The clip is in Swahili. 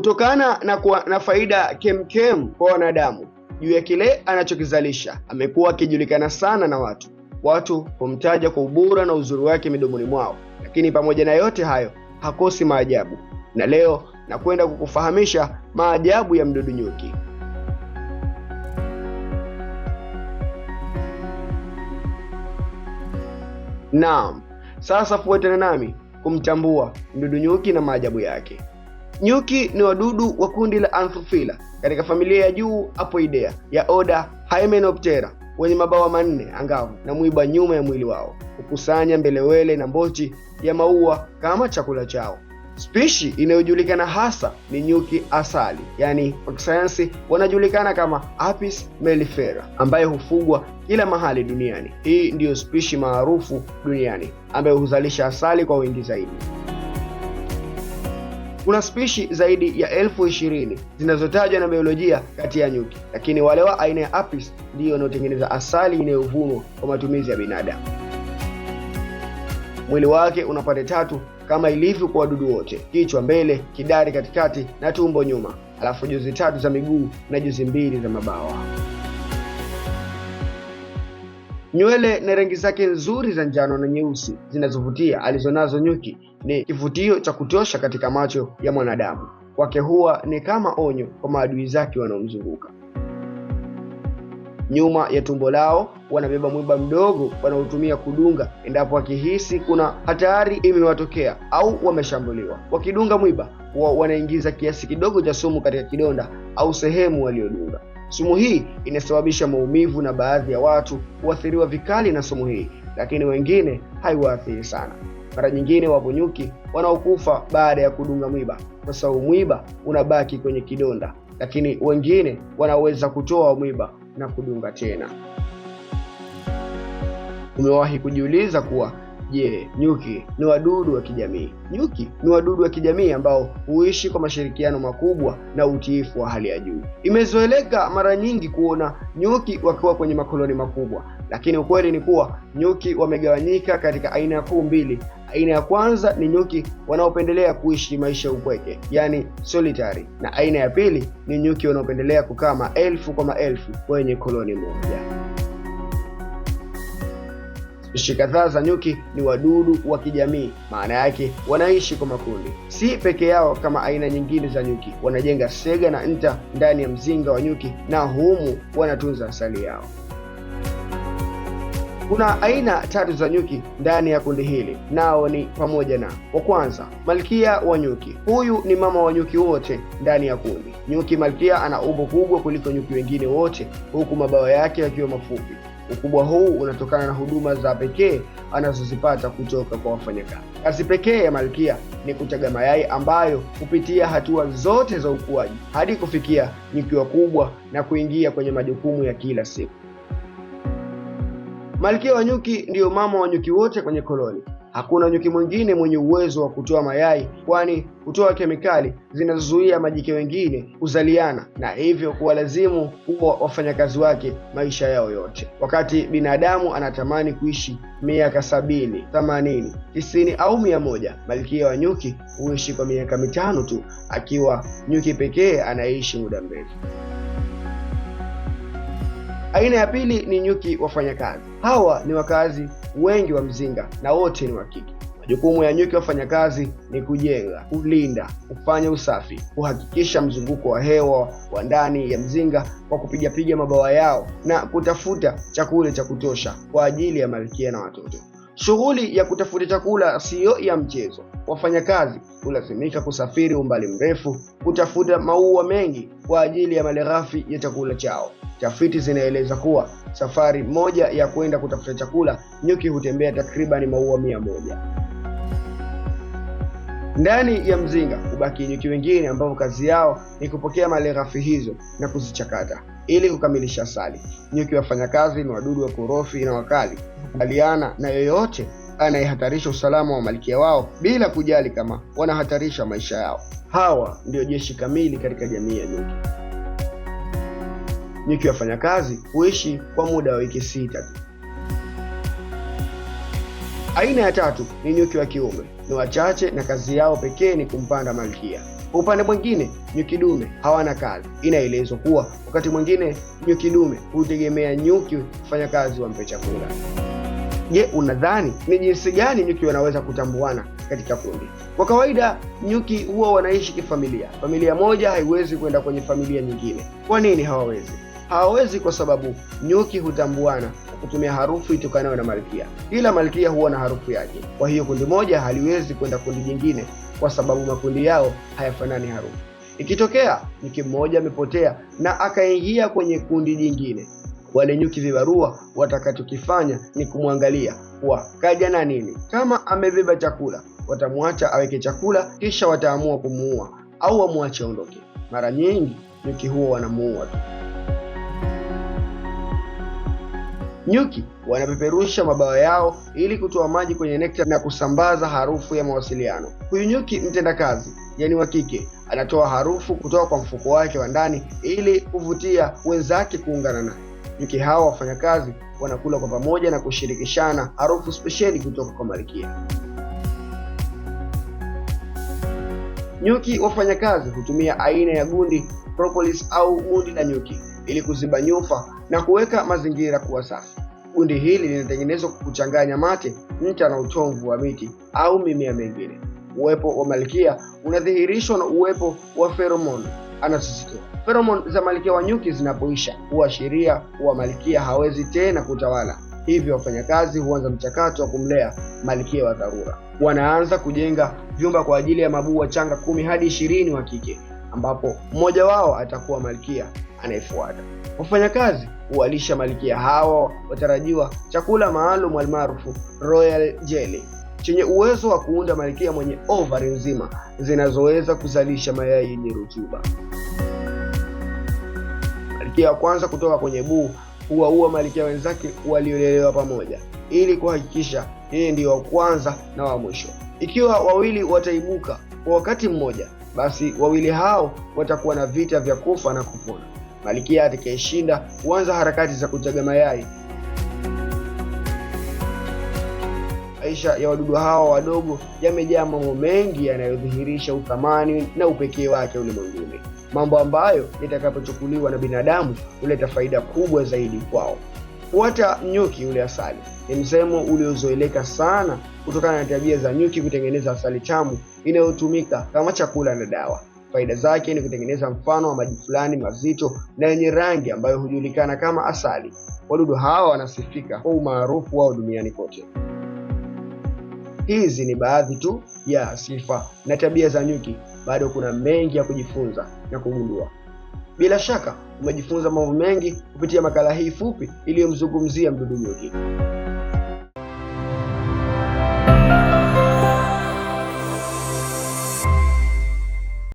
Kutokana na kuwa na faida kemkem kwa wanadamu juu ya kile anachokizalisha, amekuwa akijulikana sana na watu. Watu humtaja kwa ubora na uzuri wake midomoni mwao, lakini pamoja na yote hayo hakosi maajabu. Na leo nakwenda kukufahamisha maajabu ya mdudu nyuki. Naam, sasa fuatana nami kumtambua mdudu nyuki na maajabu yake. Nyuki ni wadudu wa kundi la Anthophila katika familia ya juu Apoidea ya oda Hymenoptera, wenye mabawa manne angavu na mwiba nyuma ya mwili wao. Hukusanya mbelewele na mbochi ya maua kama chakula chao. Spishi inayojulikana hasa ni nyuki asali, yani kwa kisayansi wanajulikana kama Apis mellifera, ambaye hufugwa kila mahali duniani. Hii ndiyo spishi maarufu duniani ambayo huzalisha asali kwa wingi zaidi. Kuna spishi zaidi ya 20,000 zinazotajwa na biolojia kati ya nyuki, lakini wale wa aina ya Apis ndio wanaotengeneza asali inayovunwa kwa matumizi ya binadamu. Mwili wake una pande tatu kama ilivyo kwa wadudu wote: kichwa mbele, kidari katikati na tumbo nyuma, alafu jozi 3 za miguu na jozi 2 za mabawa. Nywele na rangi zake nzuri za njano na nyeusi zinazovutia alizonazo nyuki ni kivutio cha kutosha katika macho ya mwanadamu. Kwake huwa ni kama onyo kwa maadui zake wanaomzunguka. Nyuma ya tumbo lao wanabeba mwiba mdogo wanaotumia kudunga endapo wakihisi kuna hatari imewatokea au wameshambuliwa. Wakidunga mwiba, wanaingiza kiasi kidogo cha sumu katika kidonda au sehemu waliodunga. Sumu hii inasababisha maumivu na baadhi ya watu huathiriwa vikali na sumu hii, lakini wengine haiwaathiri sana. Mara nyingine wapo nyuki wanaokufa baada ya kudunga mwiba kwa sababu mwiba unabaki kwenye kidonda, lakini wengine wanaweza kutoa mwiba na kudunga tena. Umewahi kujiuliza kuwa nyuki ni wadudu wa kijamii? Nyuki ni wadudu wa kijamii ambao huishi kwa mashirikiano makubwa na utiifu wa hali ya juu. Imezoeleka mara nyingi kuona nyuki wakiwa kwenye makoloni makubwa, lakini ukweli ni kuwa nyuki wamegawanyika katika aina kuu mbili. Aina ya kwanza ni nyuki wanaopendelea kuishi maisha ya upweke, yani solitary, na aina ya pili ni nyuki wanaopendelea kukaa maelfu kwa maelfu kwenye koloni moja. Spishi kadhaa za nyuki ni wadudu wa kijamii, maana yake wanaishi kwa makundi, si peke yao kama aina nyingine za nyuki. Wanajenga sega na nta ndani ya mzinga wa nyuki na humu wanatunza asali yao. Kuna aina 3 za nyuki ndani ya kundi hili, nao ni pamoja na: wa kwanza, malkia wa nyuki. Huyu ni mama wa nyuki wote ndani ya kundi. Nyuki malkia ana umbo kubwa kuliko nyuki wengine wote, huku mabawa yake yakiwa mafupi. Ukubwa huu unatokana na huduma za pekee anazozipata kutoka kwa wafanyakazi. Kazi pekee ya malkia ni kutaga mayai ambayo hupitia hatua zote za ukuaji hadi kufikia nyuki wakubwa na kuingia kwenye majukumu ya kila siku. Malkia wa nyuki ndiyo mama wa nyuki wote kwenye koloni. Hakuna nyuki mwingine mwenye uwezo wa kutoa mayai, kwani hutoa kemikali zinazozuia majike wengine kuzaliana na hivyo kuwalazimu kuwa wafanyakazi wake maisha yao yote. Wakati binadamu anatamani kuishi miaka 70, 80, 90 au 100, malkia wa nyuki huishi kwa miaka 5 tu, akiwa nyuki pekee anaishi muda mrefu. Aina ya pili ni nyuki wafanyakazi. Hawa ni wakazi wengi wa mzinga na wote ni wa kike. Majukumu ya nyuki wafanyakazi ni kujenga, kulinda, kufanya usafi, kuhakikisha mzunguko wa hewa wa ndani ya mzinga kwa kupiga mabawa yao na kutafuta chakula cha kutosha kwa ajili ya malkia na watoto. Shughuli ya kutafuta chakula siyo ya mchezo. Wafanyakazi hulazimika kusafiri umbali mrefu kutafuta maua mengi kwa ajili ya malighafi ya chakula chao. Tafiti zinaeleza kuwa safari moja ya kwenda kutafuta chakula, nyuki hutembea takriban maua 100. Ndani ya mzinga hubaki nyuki wengine ambao kazi yao ni kupokea malighafi hizo na kuzichakata ili kukamilisha asali. Nyuki wafanyakazi ni wadudu wakorofi na wakali, kukubaliana na yoyote anayehatarisha usalama wa malkia wao bila kujali kama wanahatarisha maisha yao. Hawa ndio jeshi kamili katika jamii ya nyuki. Nyuki wafanyakazi huishi kwa muda wa wiki 6 tu. Aina ya 3 ni nyuki wa kiume. Ni wachache na kazi yao pekee ni kumpanda malkia. Kwa upande mwingine, nyuki dume hawana kazi. Inaelezwa kuwa wakati mwingine nyuki dume hutegemea nyuki kufanya kazi wampe chakula. Je, unadhani ni jinsi gani nyuki wanaweza kutambuana katika kundi? Kwa kawaida nyuki huwa wanaishi kifamilia. Familia moja haiwezi kwenda kwenye familia nyingine. Kwa nini hawawezi? Hawawezi kwa sababu nyuki hutambuana kwa kutumia harufu itokanayo na malkia. Kila malkia huwa na harufu yake. Kwa hiyo kundi moja haliwezi kwenda kundi jingine kwa sababu makundi yao hayafanani harufu. Ikitokea nyuki mmoja amepotea na akaingia kwenye kundi jingine, wale nyuki vibarua watakachokifanya ni kumwangalia kwa kaja na nini. Kama amebeba chakula, watamwacha aweke chakula, kisha wataamua kumuua au wamwache aondoke. Mara nyingi nyuki huwa wanamuua tu. Nyuki wanapeperusha mabawa yao ili kutoa maji kwenye nekta na kusambaza harufu ya mawasiliano. Huyu nyuki mtendakazi, yani wa kike, anatoa harufu kutoka kwa mfuko wake wa ndani ili kuvutia wenzake kuungana naye. Nyuki hawa wafanyakazi wanakula kwa pamoja na kushirikishana harufu spesheli kutoka kwa malkia. Nyuki wafanyakazi hutumia aina ya gundi, propolis au gundi la nyuki ili kuziba nyufa na kuweka mazingira kuwa safi. Gundi hili linatengenezwa kwa kuchanganya mate, nta na utomvu wa miti au mimea mingine. Uwepo wa malkia unadhihirishwa na uwepo wa pheromone. Anasisitiza, pheromone za malkia wa nyuki zinapoisha huashiria kuwa malkia hawezi tena kutawala. Hivyo wafanyakazi huanza mchakato wa kumlea malkia wa dharura. Wanaanza kujenga vyumba kwa ajili ya mabuu wachanga 10 hadi 20 wa kike, ambapo mmoja wao atakuwa malkia anayefuata. Wafanyakazi huwalisha malkia hawa watarajiwa chakula maalum almaarufu Royal Jelly chenye uwezo wa kuunda malkia mwenye ovari nzima zinazoweza kuzalisha mayai yenye rutuba. Malkia wa kwanza kutoka kwenye buu huwaua malkia wenzake waliolelewa pamoja ili kuhakikisha yeye ndiye wa kwanza na wa mwisho. Ikiwa wawili wataibuka kwa wakati mmoja, basi wawili hao watakuwa na vita vya kufa na kupona. Malkia atakayeshinda huanza harakati za kutaga mayai. Maisha ya wadudu hawa wadogo yamejaa mambo mengi yanayodhihirisha uthamani na upekee wake ulimwenguni, mambo ambayo yatakapochukuliwa na binadamu huleta faida kubwa zaidi kwao. Fuata nyuki ule asali ni msemo uliozoeleka sana kutokana na tabia za nyuki kutengeneza asali tamu inayotumika kama chakula na dawa. Faida zake ni kutengeneza mfano wa maji fulani mazito na yenye rangi ambayo hujulikana kama asali. Wadudu hawa wanasifika kwa umaarufu wao duniani kote. Hizi ni baadhi tu ya sifa na tabia za nyuki. Bado kuna mengi ya kujifunza na kugundua. Bila shaka umejifunza mambo mengi kupitia makala hii fupi iliyomzungumzia mdudu nyuki.